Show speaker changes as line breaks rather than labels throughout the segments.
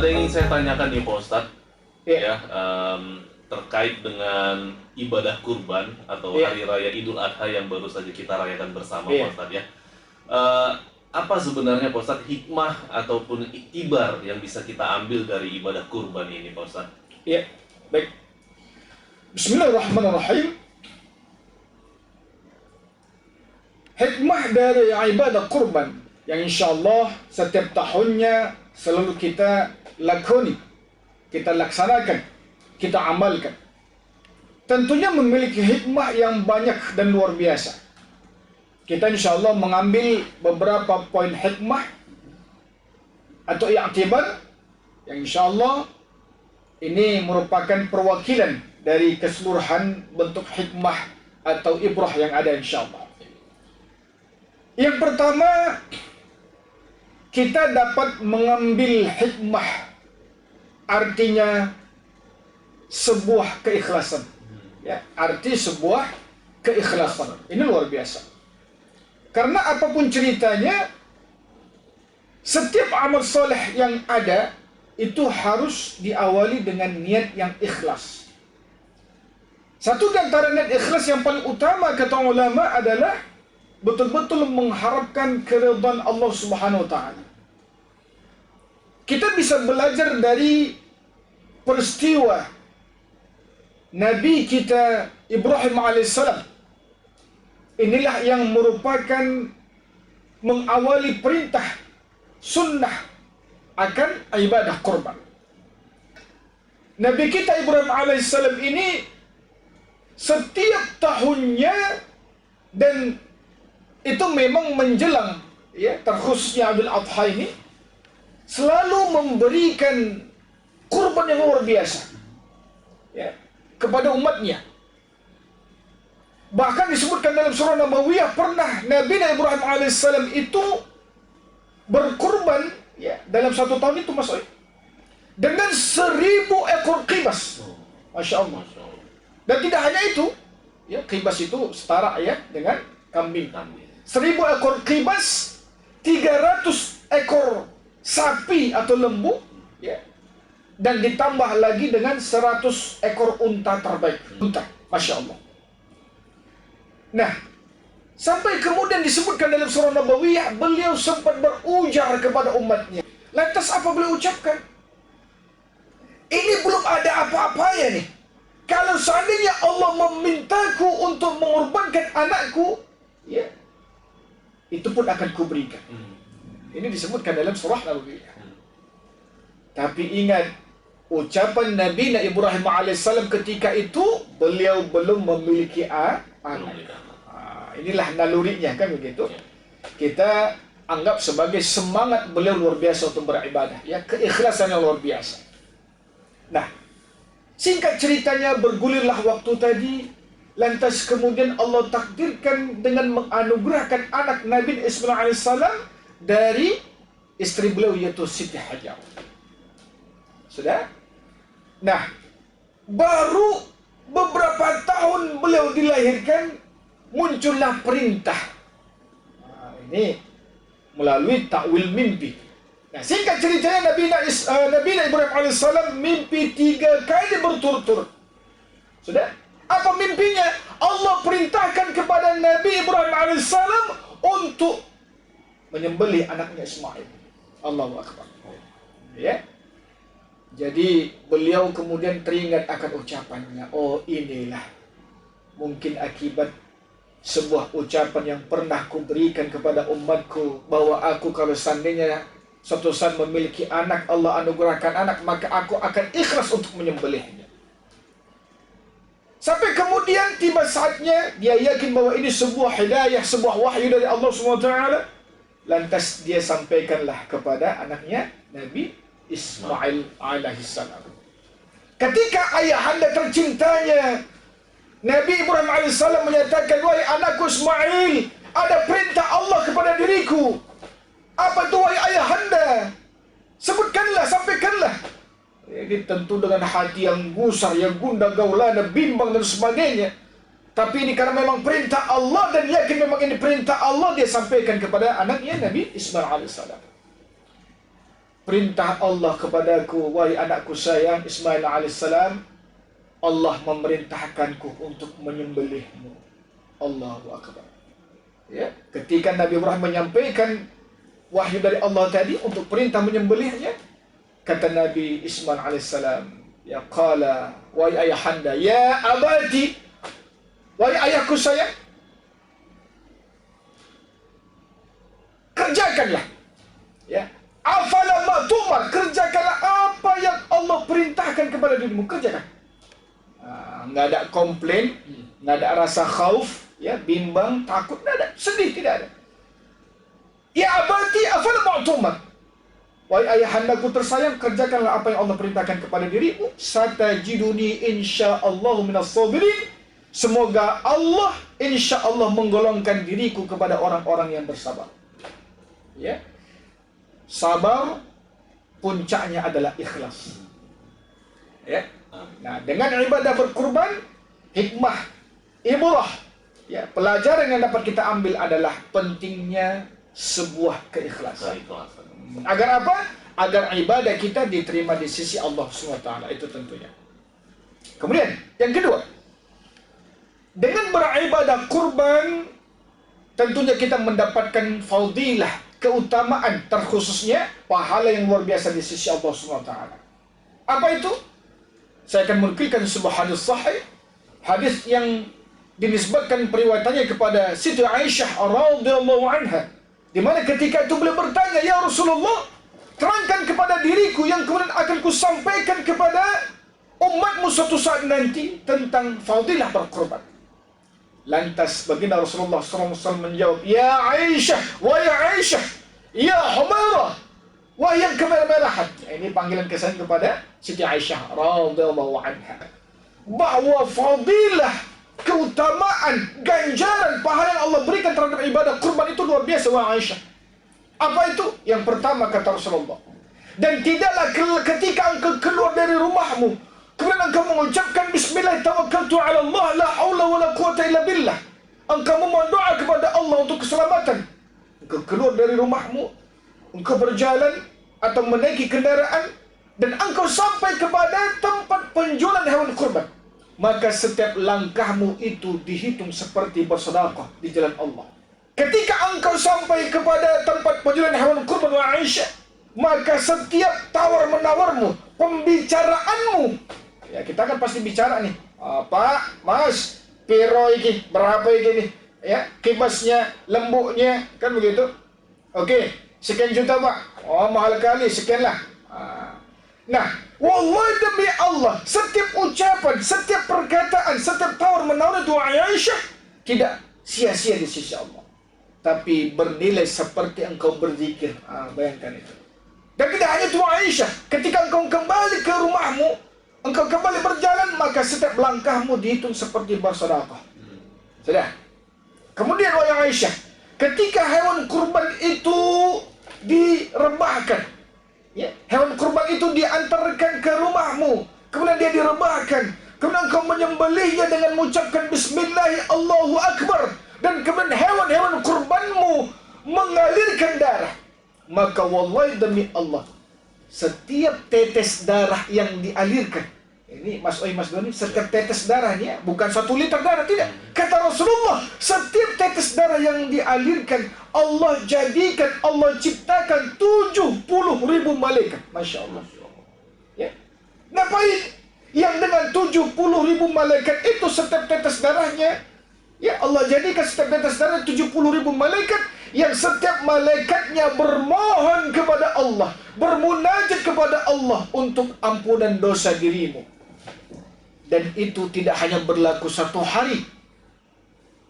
ada yang ingin saya tanyakan nih Pak Ustadz,
Ya.
ya, terkait dengan ibadah kurban atau
Ya.
hari raya Idul Adha yang baru saja kita rayakan bersama
Ya.
Pak Ustadz ya. Apa sebenarnya Pak Ustadz hikmah ataupun iktibar yang bisa kita ambil dari ibadah kurban ini Pak Ustadz?
Ya, baik. Bismillahirrahmanirrahim. Hikmah dari ibadah kurban yang insyaAllah setiap tahunnya selalu kita lakoni, kita laksanakan, kita amalkan, tentunya memiliki hikmah yang banyak dan luar biasa. Kita insyaAllah mengambil beberapa poin hikmah atau i'tibar yang insyaAllah ini merupakan perwakilan dari keseluruhan bentuk hikmah atau ibrah yang ada insyaAllah. Yang pertama, kita dapat mengambil hikmah, artinya sebuah keikhlasan. Ya, arti sebuah keikhlasan. Ini luar biasa. Karena apapun ceritanya, setiap amal soleh yang ada itu harus diawali dengan niat yang ikhlas. Satu di antara niat ikhlas yang paling utama kata ulama adalah betul-betul mengharapkan keridhaan Allah Subhanahu wa taala. Kita bisa belajar dari peristiwa Nabi kita Ibrahim alaihissalam. Inilah yang merupakan mengawali perintah sunnah akan ibadah kurban. Nabi kita Ibrahim alaihissalam ini setiap tahunnya, dan itu memang menjelang ya terkhususnya Idul Adha ini, selalu memberikan kurban yang luar biasa ya kepada umatnya. Bahkan disebutkan dalam surah Nabawiyah, pernah Nabi Ibrahim alaihissalam itu berkurban ya dalam satu tahun itu Mas Oi, dengan 1000 ekor kibas. Masya Allah. Dan tidak hanya itu ya, kibas itu setara ya dengan kambing. 1000 ekor kibas, 300 ekor sapi atau lembu ya, dan ditambah lagi dengan 100 ekor unta terbaik. Unta, Masya Allah. Nah, sampai kemudian disebutkan dalam surah Nabawiyah, beliau sempat berujar kepada umatnya. Lantas apa beliau ucapkan? Ini belum ada apa-apanya nih. Kalau seandainya Allah memintaku untuk mengorbankan anakku, ya, itu pun akan kuberikan. Ini disebutkan dalam surah Nabawiyah. Tapi ingat, ucapan Nabi Ibrahim alaihissalam ketika itu, beliau belum memiliki anak. Inilah nalurinya kan begitu. Kita anggap sebagai semangat beliau luar biasa untuk beribadah, ya, keikhlasan yang luar biasa. Nah, singkat ceritanya, bergulirlah waktu tadi. Lantas kemudian Allah takdirkan dengan menganugerahkan anak Nabi Ismail alaihissalam dari istri beliau, yaitu Siti Hajar. Sudah? Nah, baru beberapa tahun beliau dilahirkan, muncullah perintah. Ini melalui takwil mimpi. Nah, singkat ceritanya Nabi Ibrahim alaihissalam mimpi 3 kali berturut-turut. Sudah? Apa mimpinya? Allah perintahkan kepada Nabi Ibrahim alaihissalam untuk menyembelih anaknya Ismail. Allahu Akbar. Ya. Jadi beliau kemudian teringat akan ucapannya. Oh, inilah mungkin akibat sebuah ucapan yang pernah kuberikan kepada umatku, bahwa aku kalau seandainya suatu saat memiliki anak, Allah anugerahkan anak, maka aku akan ikhlas untuk menyembelihnya. Sampai kemudian tiba saatnya dia yakin bahwa ini sebuah hidayah, sebuah wahyu dari Allah SWT. Lantas dia sampaikanlah kepada anaknya Nabi Ismail alaihissalam. Ketika ayahanda tercintanya Nabi Ibrahim alaihissalam menyatakan, wahai anakku Ismail, ada perintah Allah kepada diriku. Apa itu wahai ayahanda? Sebutkanlah, sampaikanlah. Ini tentu dengan hati yang gusar, yang gundah gaulana, bimbang dan sebagainya. Tapi ini karena memang perintah Allah dan yakin memang ini perintah Allah, dia sampaikan kepada anaknya Nabi Ismail alaihissalam. perintah Allah kepadaku, wahai anakku sayang Ismail alaihissalam, Allah memerintahkanku untuk menyembelihmu. Allahu Akbar. Ya, ketika Nabi Ibrahim menyampaikan wahyu dari Allah tadi untuk perintah menyembelihnya, kata Nabi Ismail alaihissalam, ya qala, wahai ayahanda, ya abadi, wahai ayahku sayang, kerjakanlah, ya, afala ma tu'mar, kerjakanlah apa yang Allah perintahkan kepada dirimu, kerjakan. Nggak ada komplain, nggak ada rasa khauf, ya, bimbang, takut, nggak ada, sedih, tidak ada. Ya abadi afala ma tu'mar, wahai ayahandaku tersayang, kerjakanlah apa yang Allah perintahkan kepada dirimu. Satajiduni insyaallah minas sabirin, semoga Allah insyaallah menggolongkan diriku kepada orang-orang yang bersabar. Ya, sabar puncaknya adalah ikhlas. Ya, nah dengan ibadah berkurban, hikmah, ibrah, ya, pelajaran yang dapat kita ambil adalah pentingnya sebuah keikhlasan. Agar apa? Agar ibadah kita diterima di sisi Allah SWT, itu tentunya. Kemudian yang kedua, dengan beribadah kurban, tentunya kita mendapatkan fadilah, keutamaan, terkhususnya pahala yang luar biasa di sisi Allah SWT. Apa itu? Saya akan menukilkan sebuah hadis sahih, hadis yang dinisbatkan periwayatannya kepada Siti Aisyah radhiyallahu anha, di mana ketika itu beliau bertanya, ya Rasulullah, terangkan kepada diriku yang kemudian akan kusampaikan kepada umatmu suatu saat nanti tentang fadilah berkorban. Lantas baginda Rasulullah SAW menjawab, ya Aisyah, wahai Aisyah, ya Humairah, wahai yang kemerah-merahan. Ini panggilan kesan kepada Siti Aisyah radhiyallahu anha, bahwa fadilah, keutamaan, ganjaran, pahala yang Allah berikan terhadap ibadah kurban itu luar biasa, wahai Aisyah. Apa itu? Yang pertama, kata Rasulullah, dan tidaklah ketika engkau keluar dari rumahmu, kemudian engkau mengucapkan bismillah tawakkaltu ala Allah la haula wala quwata illa billah, engkau memohon doa kepada Allah untuk keselamatan. Engkau keluar dari rumahmu, engkau berjalan atau menaiki kendaraan, dan engkau sampai kepada tempat penjualan hewan kurban, maka setiap langkahmu itu dihitung seperti bersedekah di jalan Allah. Ketika engkau sampai kepada tempat penjualan hewan kurban, wa Aisyah, maka setiap tawar-menawarmu, pembicaraanmu, ya kita kan pasti bicara nih, Pak, Mas, piro iki, berapa iki nih, ya, kibasnya, lembuknya, kan begitu. Oke, sekian juta Pak, oh mahal kali, sekian lah. Nah, wallahi demi Allah, setiap ucapan, setiap perkataan, setiap tawar-menawar itu Aisyah tidak sia-sia di sisi Allah, tapi bernilai seperti engkau berzikir. Bayangkan itu. Dan tidak hanya itu Aisyah, ketika engkau kembali ke rumahmu, engkau kembali berjalan, maka setiap langkahmu dihitung seperti bersedekah. Sudah. Kemudian wahai Aisyah, ketika hewan kurban itu direbahkan, ya, hewan kurban itu diantarkan ke rumahmu, kemudian dia direbahkan, kemudian engkau menyembelihnya dengan mengucapkan Bismillah Allahu Akbar, dan kemudian hewan-hewan kurbanmu mengalirkan darah, maka wallahi demi Allah, setiap tetes darah yang dialirkan, ini Mas Oi, Mas Doni, setiap tetes darahnya bukan 1 liter darah, tidak. Kata Rasulullah, setiap tetes darah yang dialirkan, Allah jadikan, Allah ciptakan 70.000 malaikat. Masya Allah. Ya. Ngapain? Yang dengan 70.000 malaikat itu, setiap tetes darahnya, ya Allah jadikan setiap tetes darah 70.000 malaikat, yang setiap malaikatnya bermohon kepada Allah, bermunajat kepada Allah untuk ampunan dosa dirimu. Dan itu tidak hanya berlaku 1 hari,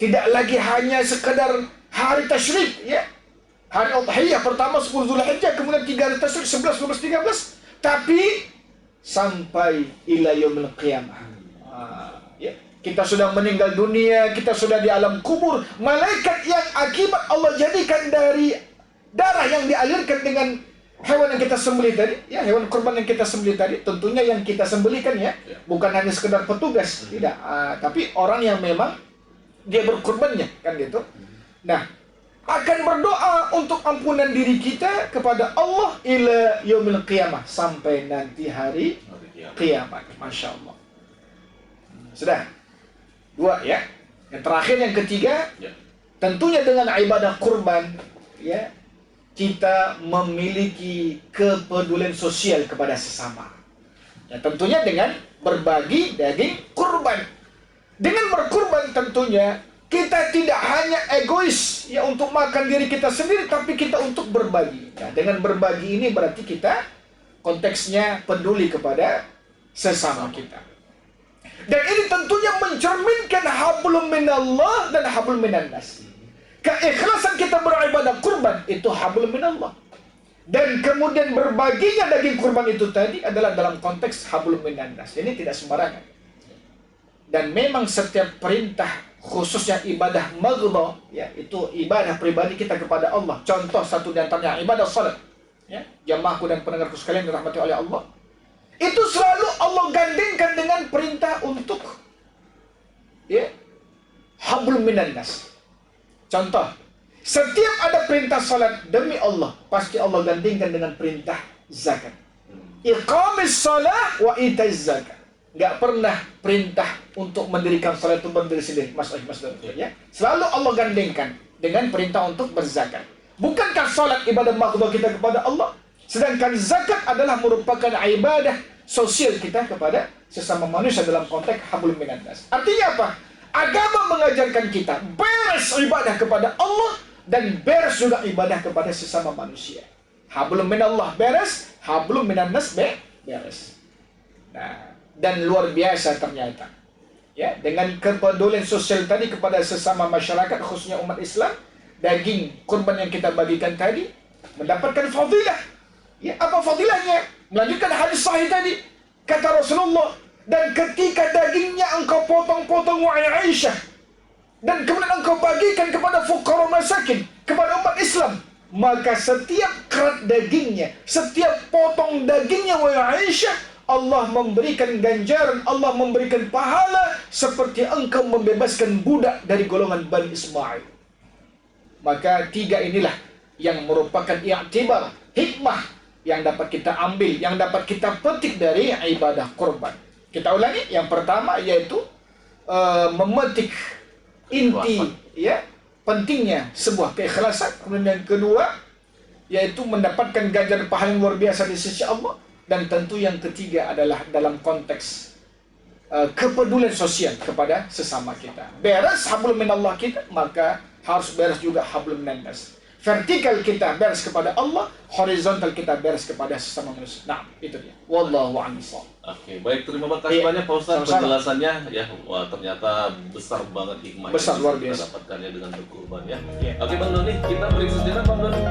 tidak lagi hanya sekedar hari tasyrik, ya, hari Udhiyah pertama 10 Zulhijjah, kemudian 3 hari tasyrik 11, 12, 13, tapi sampai ila yaumil qiyamah. Ya, kita sudah meninggal dunia, kita sudah di alam kubur, malaikat yang akibat Allah jadikan dari darah yang dialirkan dengan hewan yang kita sembelih tadi, ya, hewan kurban yang kita sembelih tadi, tentunya yang kita sembelihkan, ya, bukan hanya sekedar petugas, tidak, tapi orang yang memang dia berkurbannya, kan gitu. Nah, akan berdoa untuk ampunan diri kita kepada Allah ila yaumil qiyamah, sampai nanti hari kiamat. Masya Allah. Sudah. Dua ya. Yang terakhir, yang ketiga,
Ya.
tentunya dengan ibadah kurban, ya, kita memiliki kepedulian sosial kepada sesama. Ya, tentunya dengan berbagi daging kurban. Dengan berkurban tentunya kita tidak hanya egois ya untuk makan diri kita sendiri, tapi kita untuk berbagi. Ya, dengan berbagi ini berarti kita konteksnya peduli kepada sesama kita. Dan ini tentunya mencerminkan hablum minallah dan hablum minannas. Keikhlasan kita beribadah kurban itu hablum minallah. Dan kemudian berbaginya daging kurban itu tadi adalah dalam konteks hablum minannas. Ini tidak sembarangan. Dan memang setiap perintah, khususnya ibadah maghdah, ya, itu ibadah pribadi kita kepada Allah. Contoh satu di antaranya ibadah salat. Ya, jamaahku dan pendengarku sekalian dirahmati oleh Allah. Itu selalu Allah gandengkan dengan perintah untuk ya, hablum minannas. Contoh, setiap ada perintah salat demi Allah, pasti Allah gandengkan dengan perintah zakat. Iqamis salah wa itaiz zakat. Nggak pernah perintah untuk mendirikan salat itu berdiri sendiri, Mas. Ya. Selalu Allah gandengkan dengan perintah untuk berzakat. Bukankah salat ibadah maghdah kita kepada Allah? Sedangkan zakat adalah merupakan ibadah sosial kita kepada sesama manusia dalam konteks hablum minannas. Artinya apa? Agama mengajarkan kita beres ibadah kepada Allah dan beres juga ibadah kepada sesama manusia. Hablum minallah beres, hablum minannas beres. Nah, dan luar biasa ternyata. Ya, dengan kepedulian sosial tadi kepada sesama masyarakat, khususnya umat Islam, daging kurban yang kita bagikan tadi mendapatkan fadilah. Ya, apa fadilahnya? Melanjutkan hadis sahih tadi, kata Rasulullah, dan ketika dagingnya engkau potong-potong wahai Aisyah, dan kemudian engkau bagikan kepada fuqara masakin, kepada umat Islam, maka setiap kerat dagingnya, setiap potong dagingnya wahai Aisyah, Allah memberikan ganjaran, Allah memberikan pahala seperti engkau membebaskan budak dari golongan Bani Ismail. Maka tiga inilah yang merupakan i'tibar, hikmah yang dapat kita ambil, yang dapat kita petik dari ibadah kurban. Kita ulangi, yang pertama yaitu memetik inti ya pentingnya sebuah keikhlasan. Kemudian yang kedua yaitu mendapatkan ganjaran pahala yang luar biasa di sisi Allah. Dan tentu yang ketiga adalah dalam konteks kepedulian sosial kepada sesama kita. Beres hablum minallah kita, maka harus beres juga hablum minannas. Vertikal kita beres kepada Allah, horizontal kita beres kepada sesama manusia. Nah, itu dia. Wallahu a'lam bishawab.
Oke, baik, terima kasih banyak Pak Ustadz penjelasannya. Ya, wah ternyata besar banget hikmah
besar, luar
yang
biasa
kita dapatkannya dengan berkurban ya. Oke Bang Doni, kita break sejenak Bang Doni.